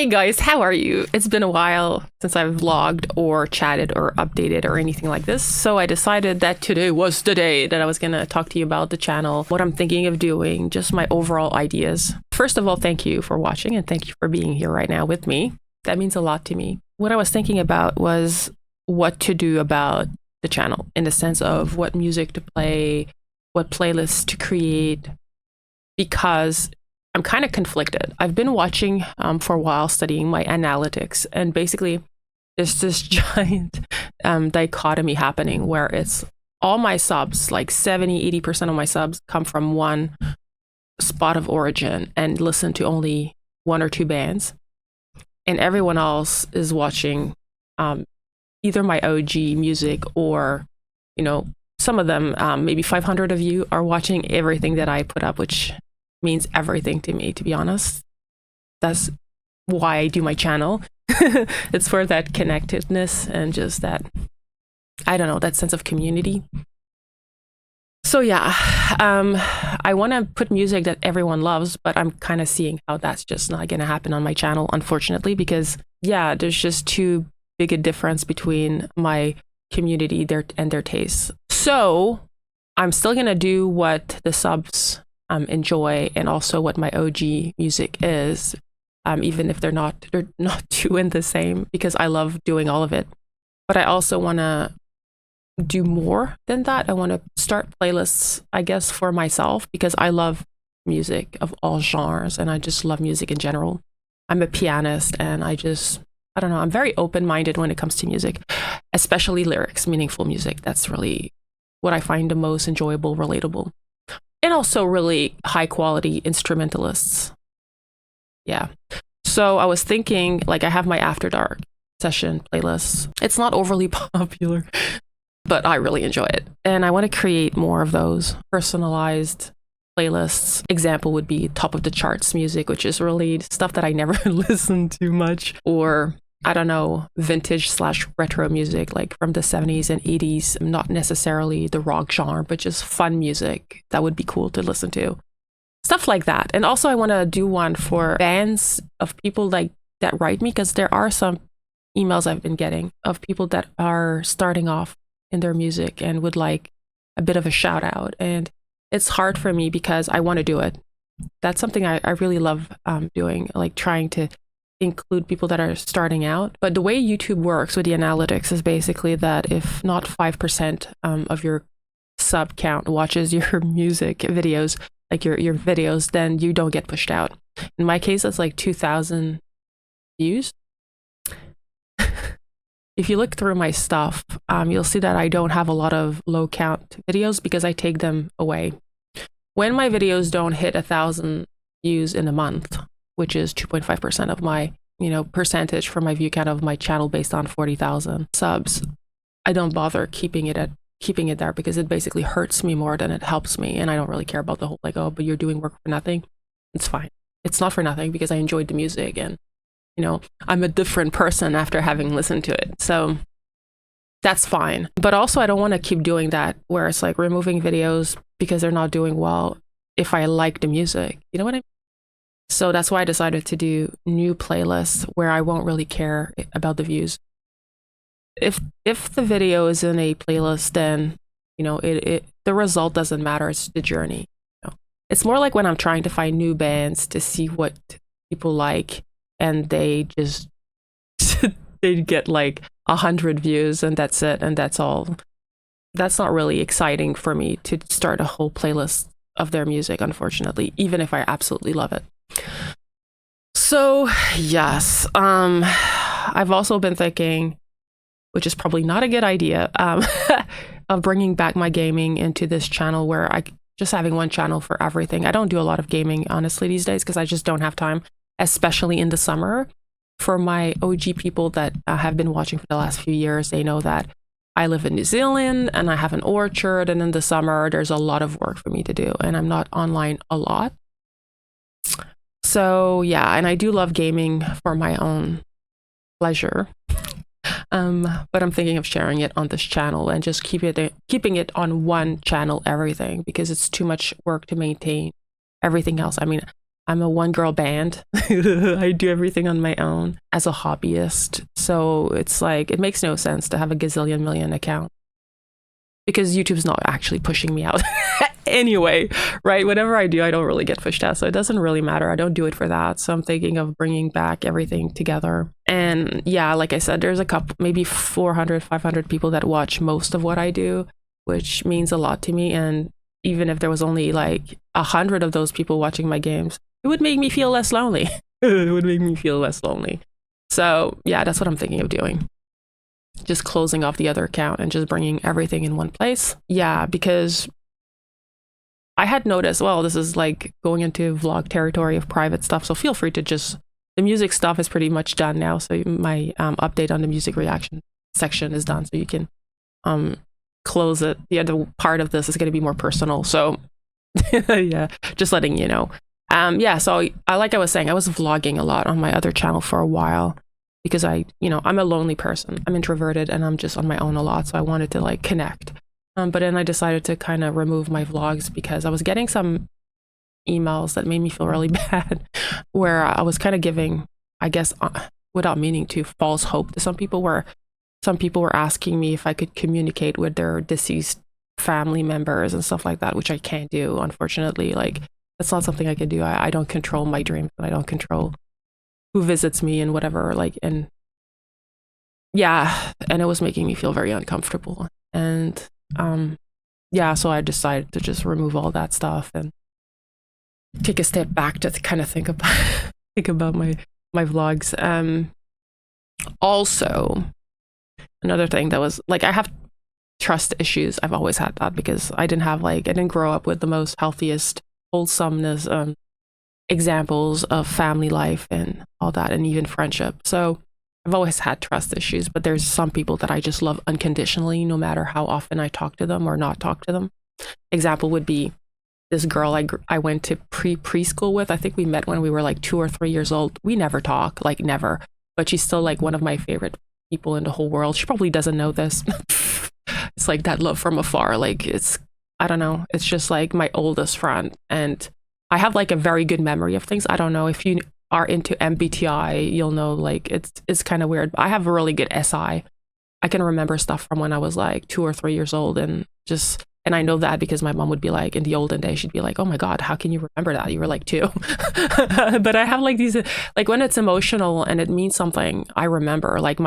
Hey guys, how are you? It's been a while since I've vlogged or chatted or updated or anything like this, so I decided that today was the day that I was gonna talk to you about the channel, what I'm thinking of doing, just my overall ideas. First of all, thank you for watching and thank you for being here right now with me. That means a lot to me. What I was thinking about was what to do about the channel in the sense of what music to play, what playlists to create, because I'm kind of conflicted. I've been watching for a while, studying my analytics, and basically there's this giant dichotomy happening where it's all my subs, like 70-80% of my subs come from one spot of origin and listen to only one or two bands. And everyone else is watching either my OG music or, you know, some of them, maybe 500 of you are watching everything that I put up, which means everything to me, to be honest. That's why I do my channel. It's for that connectedness and just that, I don't know, that sense of community. So yeah, I want to put music that everyone loves, but I'm kind of seeing how that's just not going to happen on my channel, unfortunately, because yeah, there's just too big a difference between my community and their tastes. So I'm still going to do what the subs enjoy and also what my OG music is, even if they're not doing the same, because I love doing all of it. But I also want to do more than that. I want to start playlists, I guess, for myself, because I love music of all genres and I just love music in general. I'm a pianist and I don't know, I'm very open-minded when it comes to music, especially lyrics, meaningful music. That's really what I find the most enjoyable, relatable. And also really high quality instrumentalists. Yeah. So I was thinking, like, I have my After Dark session playlist. It's not overly popular, but I really enjoy it. And I want to create more of those personalized playlists. Example would be top of the charts music, which is really stuff that I never listen to much, or I don't know, vintage/retro music, like from the 70s and 80s, not necessarily the rock genre, but just fun music that would be cool to listen to. Stuff like that. And also I want to do one for bands of people like that write me, because there are some emails I've been getting of people that are starting off in their music and would like a bit of a shout out. And it's hard for me because I want to do it. That's something I really love doing, like trying to include people that are starting out. But the way YouTube works with the analytics is basically that if not 5% of your sub count watches your music videos, like your videos, then you don't get pushed out. In my case, that's like 2,000 views. If you look through my stuff, you'll see that I don't have a lot of low count videos because I take them away. When my videos don't hit 1,000 views in a month, which is 2.5% of my, percentage for my view count of my channel based on 40,000 subs, I don't bother keeping it there because it basically hurts me more than it helps me. And I don't really care about the whole, like, oh, but you're doing work for nothing. It's fine. It's not for nothing because I enjoyed the music and, I'm a different person after having listened to it. So that's fine. But also I don't want to keep doing that where it's like removing videos because they're not doing well if I like the music. You know what I mean? So that's why I decided to do new playlists where I won't really care about the views. If the video is in a playlist, then the result doesn't matter. It's the journey. It's more like when I'm trying to find new bands to see what people like, and they just they get like 100 views and that's it, and that's all. That's not really exciting for me to start a whole playlist of their music, unfortunately, even if I absolutely love it. So yes, I've also been thinking, which is probably not a good idea, of bringing back my gaming into this channel, where I just having one channel for everything. I don't do a lot of gaming, honestly, these days because I just don't have time, especially in the summer. For my OG people that have been watching for the last few years, they know that I live in New Zealand and I have an orchard, and in the summer there's a lot of work for me to do and I'm not online a lot. So yeah, and I do love gaming for my own pleasure. But I'm thinking of sharing it on this channel and just keeping it on one channel, everything, because it's too much work to maintain everything else. I mean, I'm a one girl band. I do everything on my own as a hobbyist. So it's like, it makes no sense to have a gazillion million account because YouTube's not actually pushing me out anyway, right? Whatever I do, I don't really get pushed out. So it doesn't really matter. I don't do it for that. So I'm thinking of bringing back everything together. And yeah, like I said, there's a couple, maybe 400, 500 people that watch most of what I do, which means a lot to me. And even if there was only like 100 of those people watching my games, it would make me feel less lonely. It would make me feel less lonely. So yeah, that's what I'm thinking of doing. Just closing off the other account and just bringing everything in one place. Yeah, because I had noticed, well, this is like going into vlog territory of private stuff. So feel free to just, the music stuff is pretty much done now. So my update on the music reaction section is done. So you can close it. The other part of this is going to be more personal. So yeah, just letting you know. Yeah, so like I was saying, I was vlogging a lot on my other channel for a while because I'm a lonely person. I'm introverted and I'm just on my own a lot. So I wanted to like connect. But then I decided to kind of remove my vlogs because I was getting some emails that made me feel really bad where I was kind of giving, I guess, without meaning to, false hope to some people, where some people were asking me if I could communicate with their deceased family members and stuff like that, which I can't do, unfortunately. Like, that's not something I can do. I don't control my dreams, and I don't control who visits me and whatever. Like, and yeah, and it was making me feel very uncomfortable. And yeah, so I decided to just remove all that stuff and take a step back to kind of think about my vlogs. Also, another thing that was like, I have trust issues. I've always had that because I didn't grow up with the most healthiest wholesomeness examples of family life and all that, and even friendship. So I've always had trust issues, but there's some people that I just love unconditionally, no matter how often I talk to them or not talk to them. Example would be this girl I went to preschool with. I think we met when we were like 2 or 3 years old. We never talk, like never, but she's still like one of my favorite people in the whole world. She probably doesn't know this. It's like that love from afar. Like, I don't know. It's just like my oldest friend. And I have like a very good memory of things. I don't know if you are into MBTI, you'll know, like it's kind of weird. I have a really good SI. I can remember stuff from when I was like 2 or 3 years old, and I know that because my mom would be like, in the olden days, she'd be like, "Oh my God, how can you remember that? You were like 2." But I have like these, like when it's emotional and it means something, I remember. Like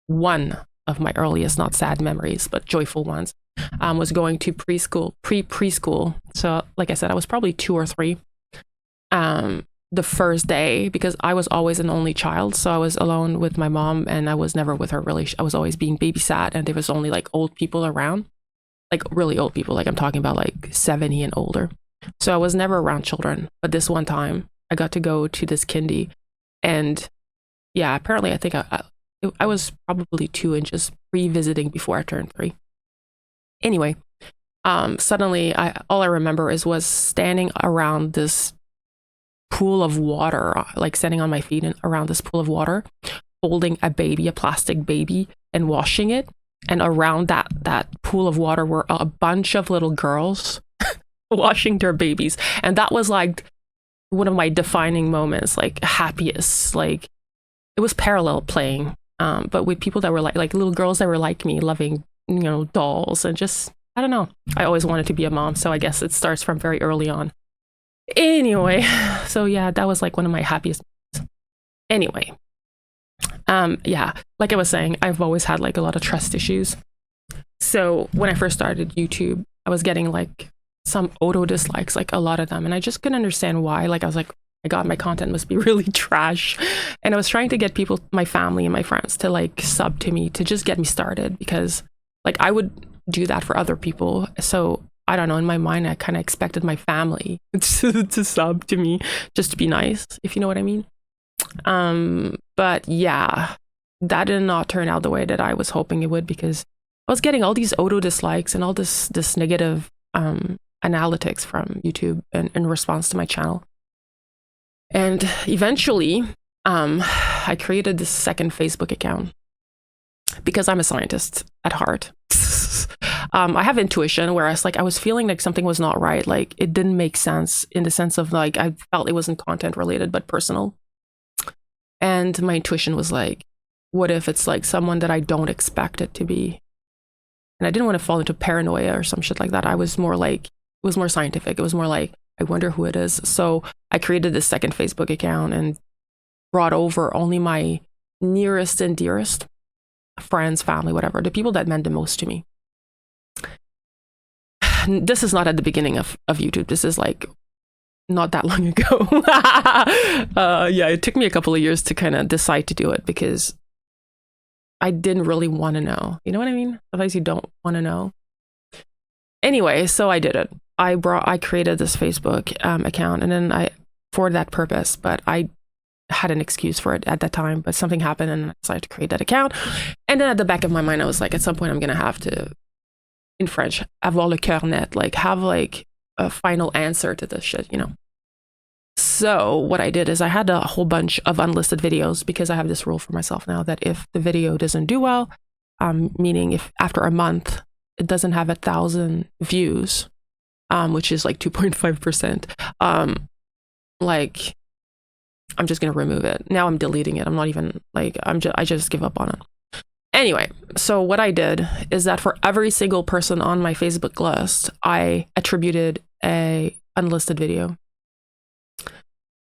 one of my earliest, not sad memories, but joyful ones, was going to preschool. So like I said, I was probably 2 or 3. The first day, because I was always an only child, so I was alone with my mom and I was never with her really. I was always being babysat, and there was only like old people around, like really old people, like I'm talking about like 70 and older. So I was never around children. But this one time I got to go to this kindy, and yeah, apparently I think I was probably 2 and just revisiting before I turned 3. Anyway, suddenly all I remember was standing around this pool of water, like standing on my feet and around this pool of water, holding a plastic baby, and washing it. And around that pool of water were a bunch of little girls washing their babies. And that was like one of my defining moments, like happiest. Like, it was parallel playing, but with people that were like little girls that were like me, loving, dolls, and just, I don't know. I always wanted to be a mom, so I guess it starts from very early on. Anyway, so yeah, that was like one of my happiest moments. Anyway, yeah, like I was saying, I've always had like a lot of trust issues. So when I first started YouTube, I was getting like some auto dislikes, like a lot of them, and I just couldn't understand why. Like, I was like, my God, my content must be really trash. And I was trying to get people, my family and my friends, to like sub to me to just get me started, because like I would do that for other people. So I don't know, in my mind, I kind of expected my family to sub to me just to be nice, if you know what I mean. But yeah, that did not turn out the way that I was hoping it would, because I was getting all these auto dislikes and all this negative analytics from YouTube in response to my channel. And eventually, I created this second Facebook account because I'm a scientist at heart. I have intuition, whereas like I was feeling like something was not right. Like it didn't make sense in the sense of like I felt it wasn't content related but personal. And my intuition was like, what if it's like someone that I don't expect it to be? And I didn't want to fall into paranoia or some shit like that. I was more like, it was more scientific. It was more like, I wonder who it is. So I created this second Facebook account and brought over only my nearest and dearest friends, family, whatever, the people that meant the most to me. This is not at the beginning of YouTube. This is like not that long ago. Yeah, it took me a couple of years to kind of decide to do it because I didn't really want to know. You know what I mean? Sometimes you don't want to know. Anyway, so I did it. I created this Facebook account, and then for that purpose, but I had an excuse for it at that time, but something happened and I decided to create that account. And then at the back of my mind, I was like, at some point I'm going to have to, in French, avoir le cœur net, like have like a final answer to this shit, you know? So what I did is I had a whole bunch of unlisted videos because I have this rule for myself now that if the video doesn't do well, meaning if after a month it doesn't have 1,000 views, which is like 2.5%, like I'm just gonna remove it. Now I'm deleting it. I'm not even like I just give up on it. Anyway, so what I did is that for every single person on my Facebook list, I attributed a unlisted video.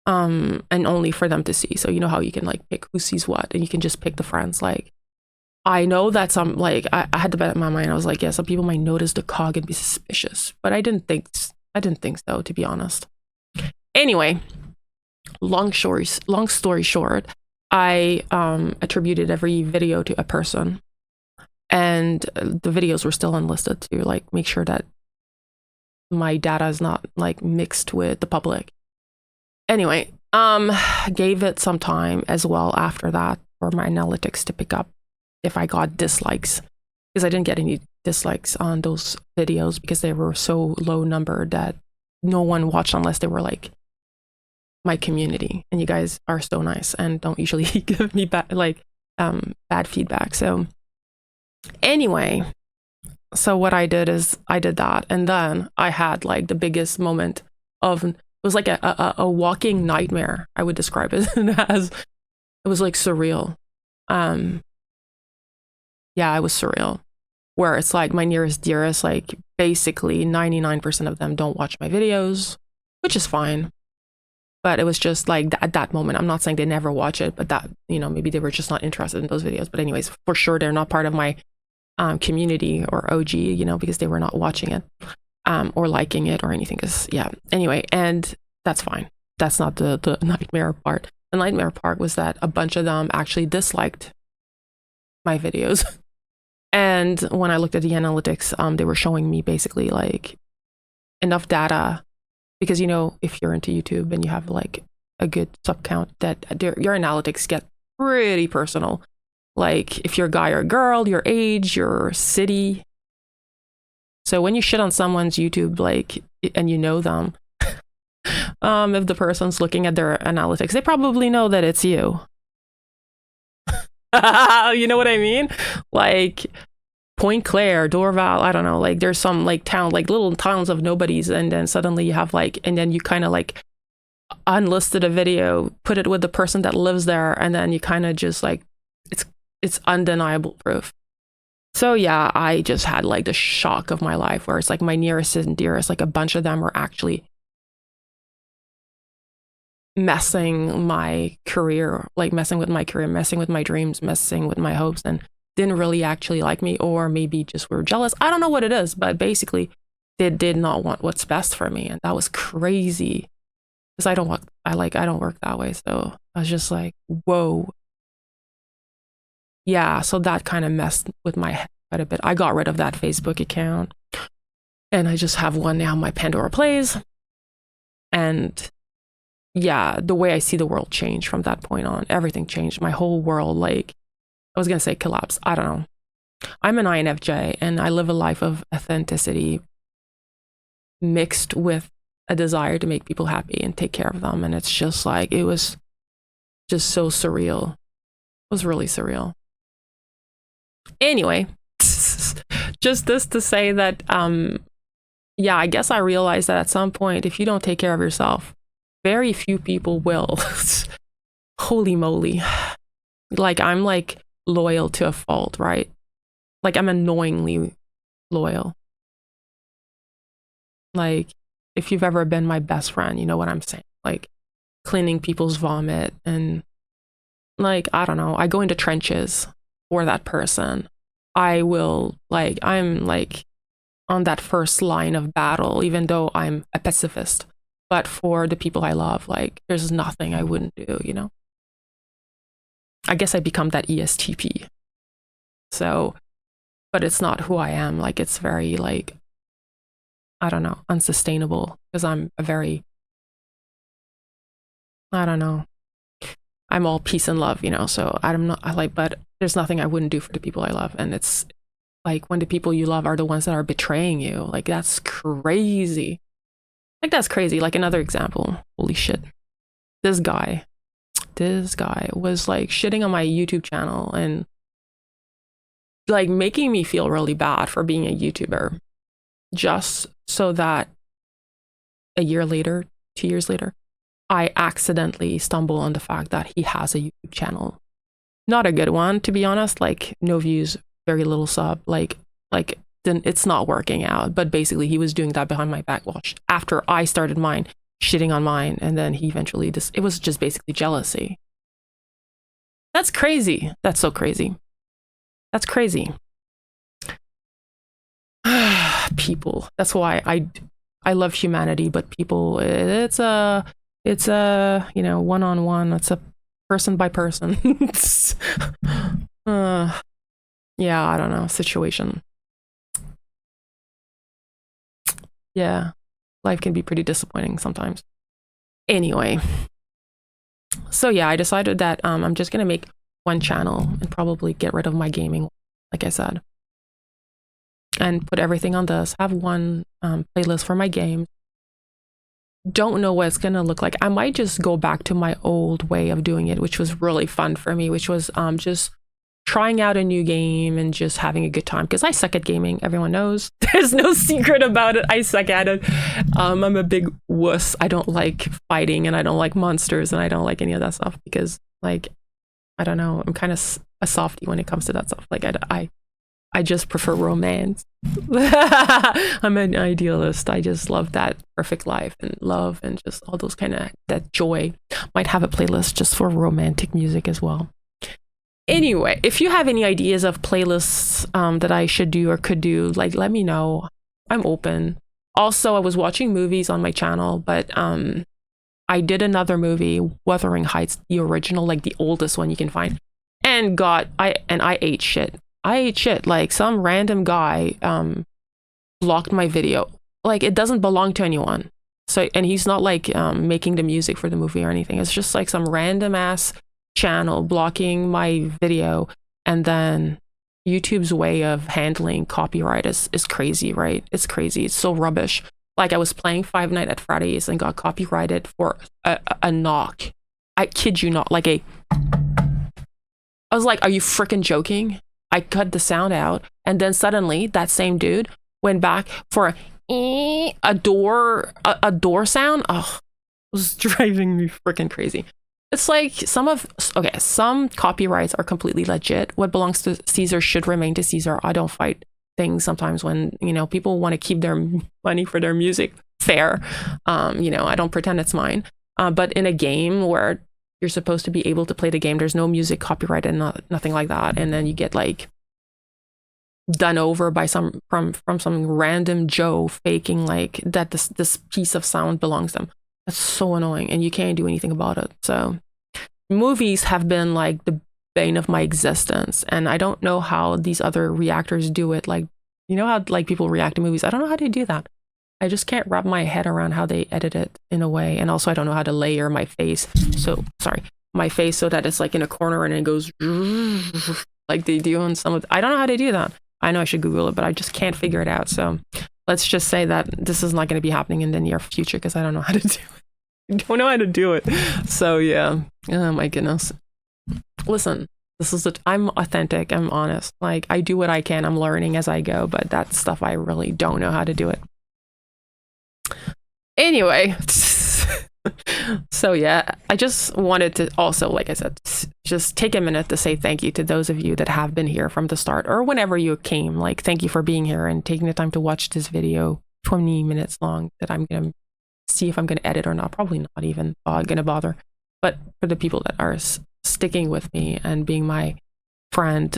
And only for them to see. So you know how you can like pick who sees what, and you can just pick the friends. Like I know that some like I had to bet in my mind. I was like, yeah, some people might notice the cog and be suspicious, but I didn't think so, to be honest. Anyway, long story short, I attributed every video to a person, and the videos were still unlisted to like make sure that my data is not like mixed with the public. Anyway, gave it some time as well after that for my analytics to pick up if I got dislikes, because I didn't get any dislikes on those videos because they were so low number that no one watched unless they were like my community, and you guys are so nice and don't usually give me bad feedback. So anyway, so what I did is I did that, and then I had like the biggest moment of, it was like a walking nightmare, I would describe it as. It was like surreal. Yeah, it was surreal, where it's like my nearest dearest, like basically 99% of them don't watch my videos, which is fine. But it was just like at that moment, I'm not saying they never watch it, but that, you know, maybe they were just not interested in those videos. But anyways, for sure, they're not part of my community or OG, you know, because they were not watching it or liking it or anything. Because yeah, anyway, and that's fine. That's not the nightmare part. The nightmare part was that a bunch of them actually disliked my videos. And when I looked at the analytics, they were showing me basically like enough data, because, you know, if you're into YouTube and you have like a good sub count, that your analytics get pretty personal. Like if you're a guy or a girl, your age, your city. So when you shit on someone's YouTube, like, and you know them, if the person's looking at their analytics, they probably know that it's you. You know what I mean? Like Point Claire, Dorval, I don't know, like there's some like town, like little towns of nobodies, and then suddenly you have like, and then you kind of like unlisted a video, put it with the person that lives there, and then you kind of just like, it's undeniable proof. So yeah, I just had like the shock of my life, where it's like my nearest and dearest, like a bunch of them were actually messing my career, like messing with my career, messing with my dreams, messing with my hopes, and didn't really actually like me, or maybe just were jealous. I don't know what it is, but basically they did not want what's best for me. And that was crazy, because I don't work that way. So I was just like, whoa. Yeah, so that kind of messed with my head quite a bit. I got rid of that Facebook account, and I just have one now, my Pandora Plays. And yeah, the way I see the world changed from that point on. Everything changed. My whole world, like, I was going to say collapse. I don't know. I'm an INFJ, and I live a life of authenticity mixed with a desire to make people happy and take care of them. And it's just like, it was just so surreal. It was really surreal. Anyway, just this to say that, yeah, I guess I realized that at some point, if you don't take care of yourself, very few people will. Holy moly. Like, I'm like loyal to a fault, right? Like, I'm annoyingly loyal. Like, if you've ever been my best friend, you know what I'm saying. Like, cleaning people's vomit and, like, I don't know, I go into trenches for that person. I will, like, I'm like on that first line of battle, even though I'm a pacifist. But for the people I love, like, there's nothing I wouldn't do, you know? I guess I become that ESTP. So, but it's not who I am. Like, it's very, like, I don't know, unsustainable, because I'm a very, I don't know, I'm all peace and love, you know? So I'm not, I like, but there's nothing I wouldn't do for the people I love. And it's like, when the people you love are the ones that are betraying you, like, that's crazy. Like, that's crazy. Like, another example, holy shit. This guy was like shitting on my YouTube channel and like making me feel really bad for being a YouTuber, just so that a year later, 2 years later, I accidentally stumble on the fact that he has a YouTube channel. Not a good one, to be honest, like, no views, very little sub, like then it's not working out. But basically he was doing that behind my back after I started mine, shitting on mine, and then he eventually it was just basically jealousy. That's crazy. That's so crazy. That's crazy. People. That's why I love humanity, but people, it's a you know, one-on-one. It's a person by person. Yeah, I don't know, situation. Yeah, life can be pretty disappointing sometimes. Anyway, so yeah, I decided that I'm just gonna make one channel and probably get rid of my gaming, like I said, and put everything on this. Have one playlist for my games. Don't know what it's gonna look like. I might just go back to my old way of doing it, which was really fun for me, which was just trying out a new game and just having a good time, because I suck at gaming. Everyone knows. There's no secret about it. I suck at it. I'm a big wuss. I don't like fighting, and I don't like monsters, and I don't like any of that stuff, because, like, I don't know, I'm kind of a softie when it comes to that stuff. Like, I just prefer romance. I'm an idealist. I just love that perfect life and love and just all those kind of, that joy. Might have a playlist just for romantic music as well. Anyway, if you have any ideas of playlists that I should do or could do, like, let me know. I'm open. Also, I was watching movies on my channel, but I did another movie, Wuthering Heights, the original, like the oldest one you can find, and I ate shit. I ate shit. Like, some random guy blocked my video. Like, it doesn't belong to anyone. So, and he's not like making the music for the movie or anything. It's just like some random ass channel blocking my video. And then YouTube's way of handling copyright is crazy, right? It's crazy. It's so rubbish. Like, I was playing Five Nights at Freddy's and got copyrighted for a knock. I kid you not. Like, I was like, are you freaking joking? I cut the sound out, and then suddenly that same dude went back for a door sound. Oh, it was driving me freaking crazy. It's like some copyrights are completely legit. What belongs to Caesar should remain to Caesar. I don't fight things sometimes when, you know, people want to keep their money for their music. Fair. You know, I don't pretend it's mine. But in a game where you're supposed to be able to play the game, there's no music copyright and nothing like that, and then you get like done over by some from some random Joe faking like that this piece of sound belongs to them. That's so annoying, and you can't do anything about it. So movies have been like the bane of my existence, and I don't know how these other reactors do it. Like, you know how like people react to movies? I don't know how they do that. I just can't wrap my head around how they edit it in a way. And also I don't know how to layer my face. My face so that it's like in a corner and it goes like they do on some of I don't know how to do that. I know I should Google it, but I just can't figure it out. So let's just say that this is not going to be happening in the near future because I don't know how to do it. I don't know how to do it. So yeah. Oh my goodness. Listen, I'm authentic. I'm honest. Like, I do what I can. I'm learning as I go, but that's stuff I really don't know how to do it. Anyway, so yeah, I just wanted to also, like I said, just take a minute to say thank you to those of you that have been here from the start or whenever you came. Like, thank you for being here and taking the time to watch this video, 20 minutes long, that I'm going to see if I'm going to edit or not. Probably not even going to bother. But for the people that are sticking with me and being my friend,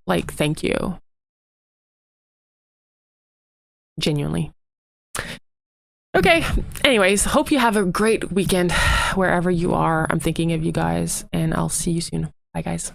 like, thank you. Genuinely. Okay, anyways, hope you have a great weekend wherever you are. I'm thinking of you guys, and I'll see you soon. Bye, guys.